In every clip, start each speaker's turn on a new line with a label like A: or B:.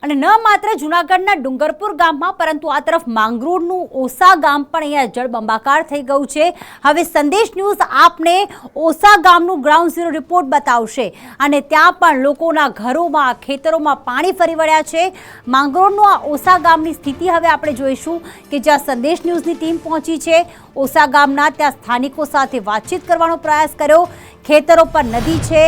A: અને ન માત્ર જૂનાગઢના ડુંગરપુર ગામમાં પરંતુ આ તરફ માંગરોળનું ઓસા ગામ પણ અહીંયા જળબંબાકાર થઈ ગયું છે। હવે સંદેશ ન્યૂઝ આપને ઓસા ગામનું ગ્રાઉન્ડ ઝીરો રિપોર્ટ બતાવશે અને ત્યાં પણ લોકોના ઘરોમાં ખેતરોમાં પાણી ફરી વળ્યા છે। માંગરોળનું આ ઓસા ગામની સ્થિતિ હવે આપણે જોઈશું કે જ્યાં સંદેશ ન્યૂઝની ટીમ પહોંચી છે। ઓસા ગામના ત્યાં સ્થાનિકો સાથે વાતચીત કરવાનો પ્રયાસ કર્યો। ખેતરો પર નદી છે,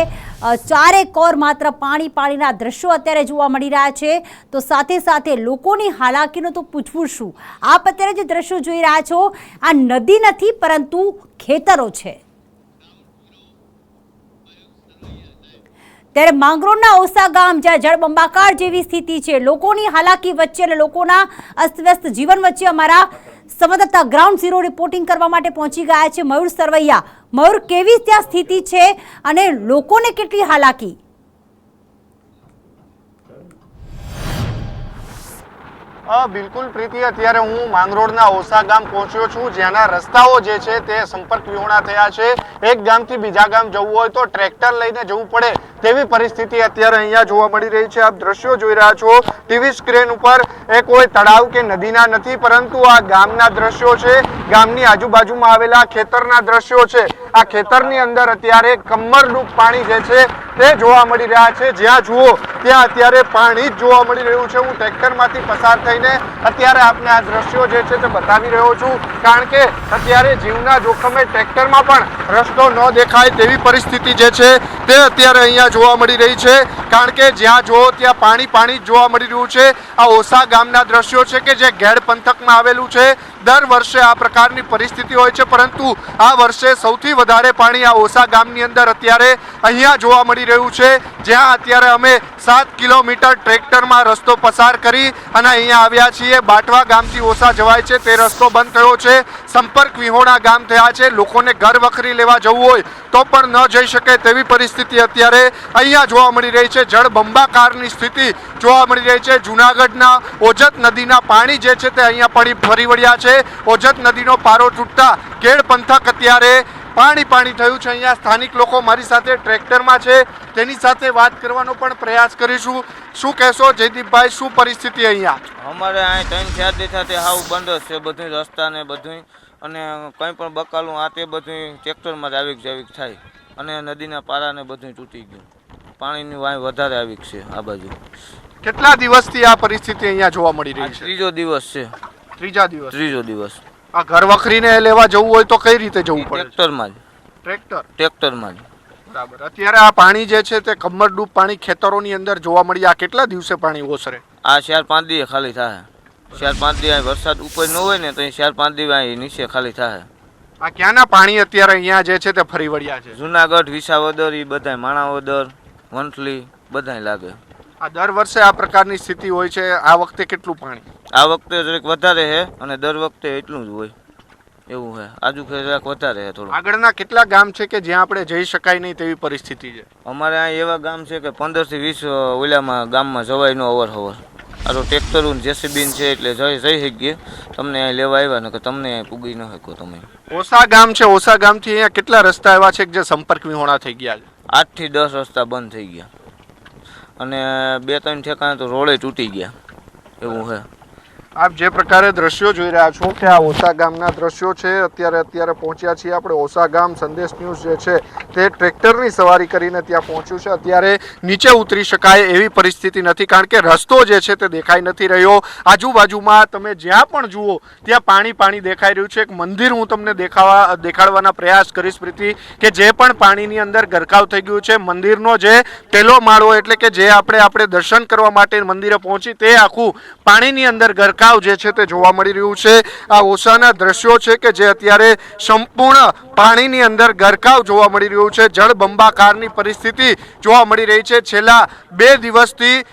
A: ચારે કોર માત્ર પાણીના દ્રશ્યો અત્યારે જોવા મળી રહ્યા છે। તો સાથે સાથે લોકોની હાલાકીનું તો પૂછવું શું। આપ અત્યારે જે દ્રશ્યો જોઈ રહ્યા છો આ નદી નથી પરંતુ ખેતરો છે। ત્યારે માંગરોળના ઓસા ગામ જ્યાં જળબંબાકાર જેવી સ્થિતિ છે, લોકોની હાલાકી વચ્ચે અને લોકોના અસ્તવ્યસ્ત જીવન વચ્ચે અમારા સંવાદદાતા ગ્રાઉન્ડ ઝીરો રિપોર્ટિંગ કરવા માટે પહોંચી ગયા છે મયુર સરવૈયા। મયુર, કેવી ત્યાં સ્થિતિ છે અને લોકોને કેટલી હાલાકી?
B: બિલકુલ પ્રીતિ, અત્યારે હું માંગરોળના ઓસા ગામ પહોંચ્યો છું, જ્યાંના રસ્તાઓ જે છે તે સંપર્ક વિહોણા થયા છે। એક ગામથી બીજા ગામ જવું હોય તો ટ્રેક્ટર લઈને જવું પડે તેવી પરિસ્થિતિ અત્યારે અહીંયા જોવા મળી રહી છે। આપ દ્રશ્યો જોઈ રહ્યા છો ટીવી સ્ક્રીન ઉપર, એ કોઈ તળાવ કે નદીના નથી પરંતુ આ ગામના દ્રશ્યો છે, ગામની આજુબાજુમાં આવેલા ખેતરના દ્રશ્યો છે। આ ખેતરની અંદર અત્યારે કમરડૂબ પાણી જે છે તે જોવા મળી રહ્યા છે। જ્યાં જુઓ ત્યાં અત્યારે પાણી જ જોવા મળી રહ્યું છે। હું ટ્રેક્ટરમાંથી પસાર થઈને અત્યારે આપને આ દ્રશ્યો જે છે તે બતાવી રહ્યો છું, કારણ કે અત્યારે જીવના જોખમે ટ્રેક્ટરમાં પણ રસ્તો ન દેખાય તેવી પરિસ્થિતિ જે છે તે અત્યારે અહીંયા જોવા મળી રહી છે। કારણ કે જ્યાં જુઓ ત્યાં પાણી જ જોવા મળી રહ્યું છે। આ ઓસા ગામના દ્રશ્યો છે કે જે ગેડ પંથકમાં આવેલું છે। દર વર્ષે આ પ્રકારની પરિસ્થિતિ હોય છે, પરંતુ આ વર્ષે સૌથી વધારે પાણી આ ઓસા ગામની અંદર અત્યારે અહીંયા જોવા મળી રહ્યું છે। જ્યાં અત્યારે અમે 7 કિલોમીટર ટ્રેક્ટરમાં રસ્તો પસાર કરી અને અહીંયા આવ્યા છીએ। બાટવા ગામથી ઓસા જવાય છે તે રસ્તો બંધ થયો છે, સંપર્ક વિહોણા ગામ થયા છે। લોકોને ઘર વખરી લેવા જવું હોય તો પણ ન જઈ શકે તેવી પરિસ્થિતિ અત્યારે અહીંયા જોવા મળી રહી છે। જળબંબાકારની સ્થિતિ જોવા મળી રહી છે। જૂનાગઢના ઓજત નદીના પાણી જે છે તે અહીંયા ફરી વળ્યા છે। ઓજત નદીનો પારો તૂટતા કેડ પંથક અત્યારે પાણી થયું છે। અહીંયા સ્થાનિક લોકો મારી સાથે ટ્રેક્ટરમાં છે, તેની સાથે વાત કરવાનો પણ પ્રયાસ કરીશું। શું કહેશો જયદીપભાઈ, શું પરિસ્થિતિ અહીંયા?
C: અમારે અહીં 3-4 દિવસથી હાવ બંધ છે બધું, રસ્તા ને બધું, અને કંઈ પણ બકાલું આ તે બધું ટ્રેક્ટરમાં જ આવી થાય અને નદીના પારા ને બધું તૂટી ગયું। પાણીની વાય વધારે આવી છે આ બાજુ।
B: કેટલા દિવસથી આ પરિસ્થિતિ અહીંયા જોવા મળી રહી છે?
C: ત્રીજો દિવસ છે। ત્રીજો દિવસ।
B: આ ઘર વખરીને લેવા જવું હોય તો કઈ રીતે જવું પડે?
C: ટ્રેક્ટરમાં જ।
B: બરાબર। અત્યારે આ પાણી જે છે તે કમરડૂબ પાણી ખેતરોની અંદર જોવા મળી। આ કેટલા દિવસે પાણી ઓસરે?
C: આ 4-5 દિવસ ખાલી થાય। 4-5 દિવસ વરસાદ ઉપર ન હોય ને તો 4-5 દિવસ નીચે ખાલી થાય।
B: આ ક્યાંના પાણી અત્યારે અહીંયા જે છે તે ફરી વળ્યા છે?
C: જુનાગઢ, વિસાવદર, એ બધા માણાવદર, વંથલી બધાય લાગે।
B: આ દર વર્ષે આ પ્રકારની સ્થિતિ હોય છે। આ વખતે કેટલું પાણી?
C: આ વખતે જરાક વધારે છે અને દર વખતે એટલું જ હોય એવું છે। આજુ જરાક વધારે છે થોડું।
B: આગળના કેટલા ગામ છે કે જ્યાં આપણે જઈ શકાય નહીં તેવી પરિસ્થિતિ છે?
C: અમારે અહીં એવા ગામ છે કે 15 થી 20 ઓલામાં ગામમાં જવાય નો અવર આ તો ટ્રેક્ટરું જેસીબી છે એટલે જઈ શકીએ। તમને અહીં લેવા આવ્યા ને કે તમને અહીં પૂગી ન શકો તમે।
B: ઓસા ગામ છે, ઓસા ગામથી અહીંયા કેટલા રસ્તા એવા છે કે જે સંપર્ક વિહોણા થઈ ગયા છે?
C: 8 થી 10 રસ્તા બંધ થઈ ગયા અને 2-3 ઠેકાણે તો રોડે તૂટી ગયા એવું છે।
B: આપ જે પ્રકારે દ્રશ્યો જોઈ રહ્યા છો કે આ ઓસા ગામના દ્રશ્યો છે। અત્યારે પહોંચ્યા છીએ આપણે ઓસા ગામ। સંદેશ ન્યૂઝ જે છે તે ટ્રેક્ટરની સવારી કરીને ત્યાં પહોંચ્યું છે। અત્યારે નીચે ઉતરી શકાય એવી પરિસ્થિતિ નથી, કારણ કે રસ્તો જે છે તે દેખાઈ નથી રહ્યો। આજુબાજુમાં તમે જ્યાં પણ જુઓ ત્યાં પાણી દેખાઈ રહ્યું છે। એક મંદિર હું તમને દેખાડવાના પ્રયાસ કરીશ પ્રીતિ, કે જે પણ પાણીની અંદર ગરકાવ થઈ ગયું છે। મંદિરનો જે પહેલો માળો એટલે કે જે આપણે દર્શન કરવા માટે મંદિરે પહોંચી તે આખું પાણીની અંદર ગરકાવ જે છે તે જોવા મળી રહ્યું છે। આ ઓસાના દ્રશ્યો છે કે જે અત્યારે સંપૂર્ણ પાણીની અંદર ગરકાવ જોવા મળી રહ્યું છે। જળબંબાકારની પરિસ્થિતિ જોવા મળી રહી છે। છેલ્લા 2 દિવસથી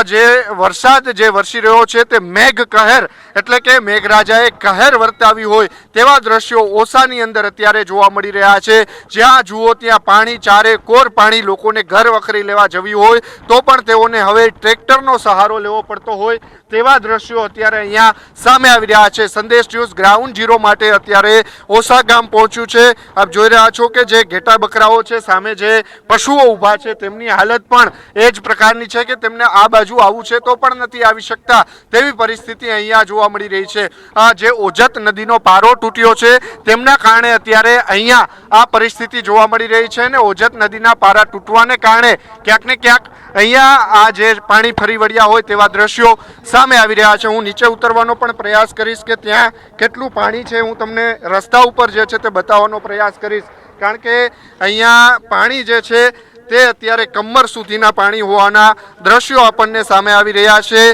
B: જે વરસાદ જે વરસી રહ્યો છે તે મેઘ કહેર એટલે કે મેઘરાજાએ કહેર વર્તાવી હોય તેવા દ્રશ્યો ઓસાની અંદર અત્યારે જોવા મળી રહ્યા છે। જ્યાં જુઓ ત્યાં પાણી, ચારે કોર પાણી। લોકોને ઘર વખરી લેવા જવી હોય તો પણ તેઓને હવે ટ્રેક્ટરનો સહારો લેવો પડતો હોય તેવા દ્રશ્યો અત્યારે અહીંયા સામે આવી રહ્યા છે। સંદેશ ન્યૂઝ ગ્રાઉન્ડ ઝીરો માટે અત્યારે ઓસા ગામ પહોંચ્યું છે। આપ જોઈ રહ્યા છો કે જે ઘેટા બકરાઓ છે, સામે જે પશુઓ ઊભા છે તેમની હાલત પણ એ જ પ્રકારની છે કે તેમને આ આ બાજુ આવવું છે તો પણ નથી આવી શકતા તેવી પરિસ્થિતિ અહીંયા જોવા મળી રહી છે. જે ઓજત નદીનો પારો તૂટ્યો છે તેમના કારણે અત્યારે અહીંયા આ પરિસ્થિતિ જોવા મળી રહી છે અને ઓજત નદીના પારા તૂટવાને કારણે ક્યાંક ને ક્યાંક અહીંયા આ જે પાણી ફરી વળ્યા હોય તેવા દ્રશ્યો સામે આવી રહ્યા છે. હું નીચે ઉતરવાનો પણ પ્રયાસ કરીશ કે ત્યાં કેટલું પાણી છે. હું તમને રસ્તા ઉપર જે છે તે બતાવવાનો પ્રયાસ કરીશ, કારણ કે અહીંયા પાણી જે છે તે અત્યારે કમર સુધીના પાણી હોવાના દ્રશ્યો આપણને સામે આવી રહ્યા છે.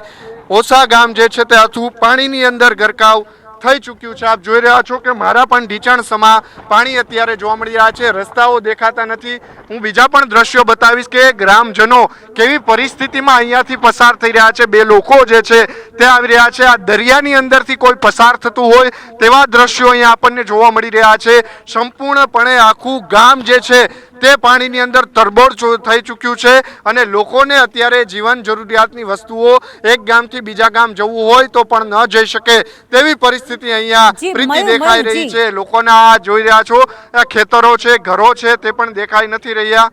B: ઓસા ગામ જે છે તે આખું પાણીની અંદર ગરકાવ થઈ ચૂક્યું છે. આપ જોઈ રહ્યા છો કે મારા પણ ઢીંચણ સમા પાણી અત્યારે જોવા મળી રહ્યા છે. રસ્તાઓ દેખાતા નથી. હું બીજા પણ દ્રશ્યો બતાવીશ કે ગ્રામજનો કેવી પરિસ્થિતિમાં અહીંયાથી પસાર થઈ રહ્યા છે. બે લોકો જે છે તે આવી રહ્યા છે. આ દરિયાની અંદરથી કોઈ પસાર થતું હોય તેવા દ્રશ્યો અહીંયા આપણને જોવા મળી રહ્યા છે. સંપૂર્ણપણે આખું ગામ જે છે તે પાણીની અંદર તરબોળ થઈ ચૂક્યું છે અને લોકોને અત્યારે જીવન જરૂરિયાતની વસ્તુઓ એક ગામથી બીજા ગામ જવું હોય તો પણ ન જઈ શકે તેવી પરિસ્થિતિ અહીંયા પ્રીતિ દેખાઈ રહી છે. લોકોના જોઈ રહ્યા છો ખેતરો છે, ઘરો છે, તે પણ દેખાઈ નથી રહ્યા.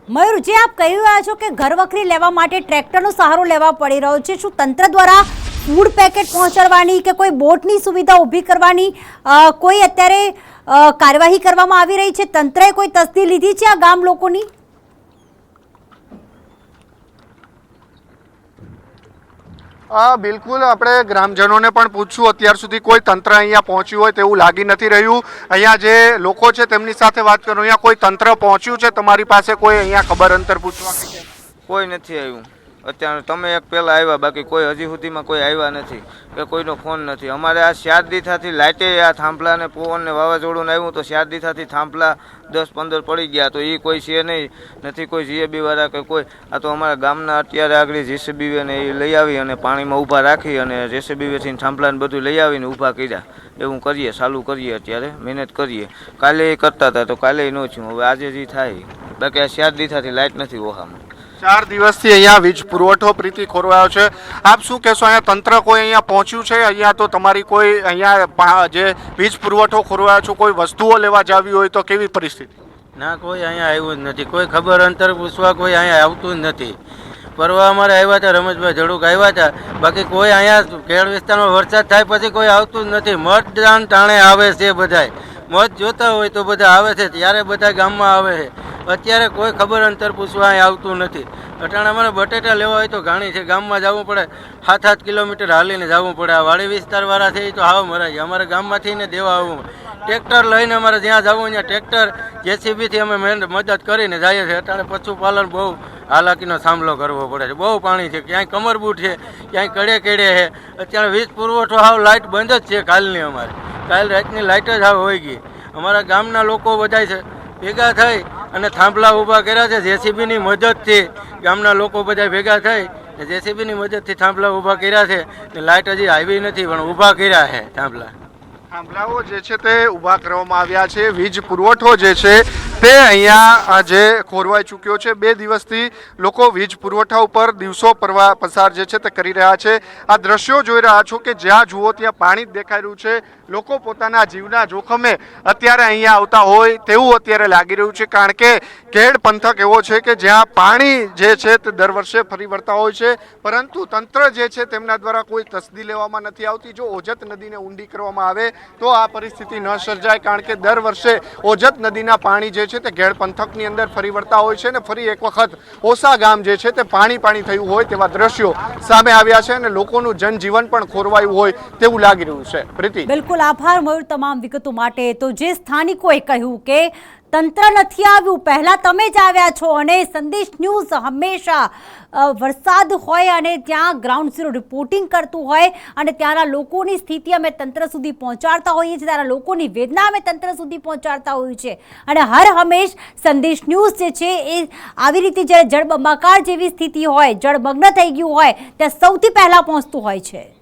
A: મયુર, જે આપ કહી રહ્યા છો કે ઘર વખરી લેવા માટે ટ્રેક્ટરનો સહારો લેવા પડી રહ્યો છે, શું તંત્ર દ્વારા ફૂડ પેકેટ પહોંચાડવાની કે કોઈ બોટની સુવિધા ઊભી કરવાની કોઈ અત્યારે કાર્યવાહી કરવામાં આવી રહી છે? તંત્રએ કોઈ તસ્દી લીધી છે આ ગામ લોકોની?
B: બિલકુલ, આપણે ગ્રામજનોને પણ પૂછશું. અત્યાર સુધી કોઈ તંત્ર અહીંયા પહોંચ્યું હોય તેવું લાગી નથી રહ્યું. અહીંયા જે લોકો છે તેમની સાથે વાત કરો. અહીંયા કોઈ તંત્ર પહોંચ્યું છે તમારી પાસે? કોઈ અહીંયા ખબર અંતર પૂછવા
C: કોઈ નથી આવ્યું. અત્યારે તમે એક પહેલાં આવ્યા, બાકી કોઈ હજી સુધીમાં કોઈ આવ્યા નથી કે કોઈનો ફોન નથી. અમારે આ 4 દીથાથી લાઇટે આ થાંભલા ને પવન ને વાવાઝોડું આવ્યું તો 4 દીથાથી થાંભલા 10-15 પડી ગયા, તો એ કોઈ છે નહીં, નથી કોઈ જીએબી વાળા કે કોઈ. આ તો અમારા ગામના અત્યારે આગળ જેસીબી ને એ લઈ આવી અને પાણીમાં ઊભા રાખી અને જેસીબીથી થાંભલાને બધું લઈ આવીને ઊભા કર્યા. એવું કરીએ, ચાલુ કરીએ, અત્યારે મહેનત કરીએ. કાલે એ કરતા હતા તો કાલે ન થયું, હવે આજે જે થાય. બાકી આ 4 દીથાથી લાઇટ નથી ઓહામાં.
B: 4 દિવસથી અહીંયા વીજ પુરવઠો પ્રીતિ ખોરવાયો છે. આપ શું કહેશો? અહીંયા તંત્ર કોઈ અહીંયા પહોંચ્યું છે? અહીંયા તો તમારી કોઈ અહીંયા જે વીજ પુરવઠો ખોરવાયો છે કોઈ વસ્તુઓ લેવા જાવી હોય તો કેવી પરિસ્થિતિ?
D: ના, કોઈ અહીંયા આવ્યું જ નથી. કોઈ ખબર અંતર પૂછવા કોઈ અહીંયા આવતું જ નથી. પરવા અમારે આવ્યા હતા, રમેશભાઈ જડુક આવ્યા હતા, બાકી કોઈ અહીંયા ખેડ વિસ્તારમાં વરસાદ થાય પછી કોઈ આવતું જ નથી. મતદાન ટાણે આવે છે બધાય. મત જોતા હોય તો બધા આવે છે, ત્યારે બધા ગામમાં આવે છે. અત્યારે કોઈ ખબર અંતર પૂછવા અહીં આવતું નથી. અટાણે અમારે બટેટા લેવા હોય તો ઘાણી છે, ગામમાં જવું પડે, 7-8 કિલોમીટર હાલીને જવું પડે. આ વાડી વિસ્તારવાળા છે એ તો હાવ મરાય. અમારે ગામમાંથી ને દેવા આવવું. ટ્રેક્ટર લઈને અમારે જ્યાં જવું ત્યાં ટ્રેક્ટર જેસીબીથી અમે મદદ કરીને જઈએ છીએ. અટાણે પશુપાલન બહુ હાલાકીનો સામનો કરવો પડે છે. બહુ પાણી છે, ક્યાંય કમરબૂટ છે, ક્યાંય કડે કેડે છે. અત્યારે વીજ પુરવઠો હાવ લાઇટ બંધ જ છે કાલની. અમારે કાલ રાતની લાઇટ જ હાવ હોઈ ગઈ. અમારા ગામના લોકો બધા છે ભેગા થઈ અને થાંભલા ઊભા કર્યા છે જેસીબીની મદદથી. ગામના લોકો બધા ભેગા થઈ જેસીબીની મદદથી થાંભલા ઊભા કર્યા છે. લાઇટ હજી આવી નથી પણ ઊભા કર્યા છે થાંભલા.
B: થાંભલાઓ જે છે તે ઊભા કરવામાં આવ્યા છે. વીજ પુરવઠો જે છે તે અહીંયા જે ખોરવાઈ ચૂક્યો છે. 2 દિવસથી લોકો વીજ પુરવઠા ઉપર દિવસો પસાર જે છે તે કરી રહ્યા છે. આ દ્રશ્યો જોઈ રહ્યા છો કે જ્યાં જુઓ ત્યાં પાણી જ દેખાઈ રહ્યું છે. લોકો પોતાના જીવના જોખમે અત્યારે અહીંયા આવતા હોય તેવું અત્યારે લાગી રહ્યું છે, કારણ કે ખેડ પંથક એવો છે કે જ્યાં પાણી જે છે તે દર વર્ષે ફરી વળતા હોય છે, પરંતુ તંત્ર જે છે તેમના દ્વારા કોઈ તસ્દી લેવામાં નથી આવતી. જો ઓજત નદીને ઊંડી કરવામાં આવે તો આ પરિસ્થિતિ ન સર્જાય, કારણ કે દર વર્ષે ઓજત નદીના પાણી જે છે તે ખેડ પંથકની અંદર ફરી વળતા હોય છે અને ફરી એક વખત ઓસા ગામ જે છે તે પાણી થયું હોય તેવા દ્રશ્યો સામે આવ્યા છે અને લોકોનું જનજીવન પણ ખોરવાયું હોય તેવું લાગી રહ્યું છે. પ્રીતિ,
A: બિલકુલ આભાર મયુર તમામ વિગતો માટે. તો જે સ્થાનિકોએ કહ્યું કે તંત્ર નથી આવ્યું, પહેલા તમે જ આવ્યા છો અને સંદેશ ન્યૂઝ હંમેશા વરસાદ હોય અને ત્યાં ગ્રાઉન્ડ ઝીરો રિપોર્ટિંગ કરતું હોય અને ત્યાંના લોકોની સ્થિતિ અમે તંત્ર સુધી પહોંચાડતા હોઈએ છીએ, ત્યાંના લોકોની વેદના અમે તંત્ર સુધી પહોંચાડતા હોઈએ છીએ અને હર હંમેશ સંદેશ ન્યૂઝ જે છે એ આવી રીતે જ્યારે જળબંબાકાર જેવી સ્થિતિ હોય, જળમગ્ન થઈ ગયું હોય ત્યાં સૌથી પહેલાં પહોંચતું હોય છે.